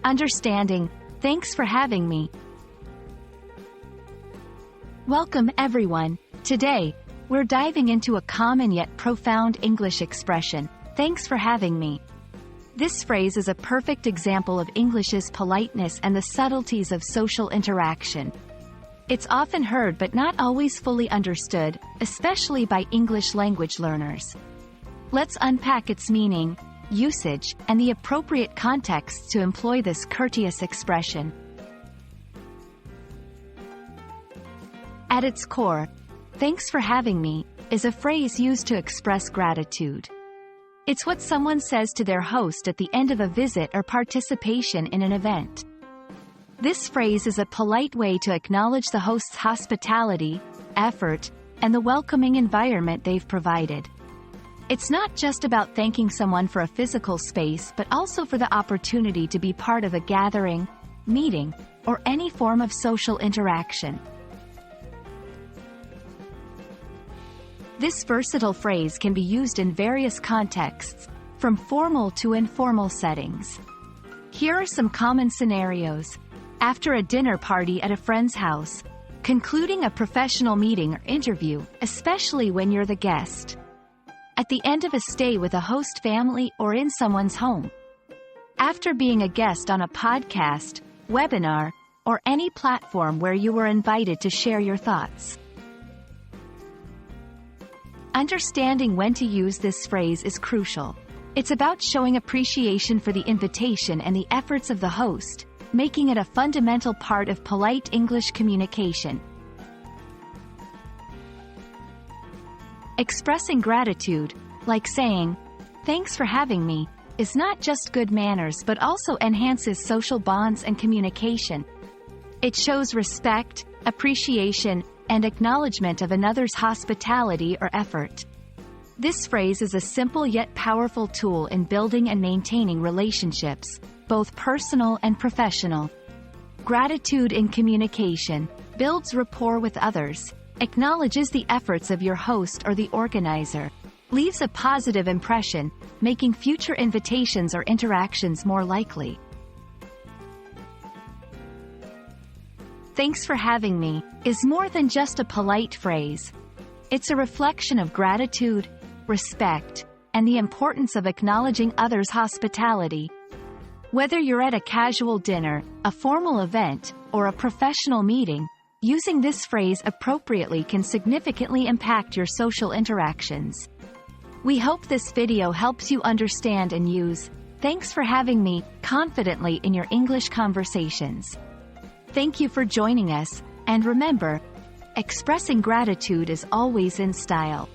Understanding, thanks for having me. Welcome everyone. Today, we're diving into a common yet profound English expression, thanks for having me. This phrase is a perfect example of English's politeness and the subtleties of social interaction. It's often heard but not always fully understood, especially by English language learners. Let's unpack its meaning, usage, and the appropriate contexts to employ this courteous expression. At its core, thanks for having me is a phrase used to express gratitude. It's what someone says to their host at the end of a visit or participation in an event. This phrase is a polite way to acknowledge the host's hospitality, effort, and the welcoming environment they've provided. It's not just about thanking someone for a physical space but also for the opportunity to be part of a gathering, meeting, or any form of social interaction. This versatile phrase can be used in various contexts, from formal to informal settings. Here are some common scenarios. After a dinner party at a friend's house, concluding a professional meeting or interview, especially when you're the guest. At the end of a stay with a host family or in someone's home. After being a guest on a podcast, webinar, or any platform where you were invited to share your thoughts. Understanding when to use this phrase is crucial. It's about showing appreciation for the invitation and the efforts of the host, making it a fundamental part of polite English communication. Expressing gratitude, like saying, "Thanks for having me," is not just good manners but also enhances social bonds and communication. It shows respect, appreciation, and acknowledgement of another's hospitality or effort. This phrase is a simple yet powerful tool in building and maintaining relationships, both personal and professional. Gratitude in communication builds rapport with others, acknowledges the efforts of your host or the organizer, leaves a positive impression, making future invitations or interactions more likely. Thanks for having me is more than just a polite phrase. It's a reflection of gratitude, respect, and the importance of acknowledging others' hospitality. Whether you're at a casual dinner, a formal event, or a professional meeting, using this phrase appropriately can significantly impact your social interactions. We hope this video helps you understand and use "thanks for having me" confidently in your English conversations. Thank you for joining us, and remember, expressing gratitude is always in style.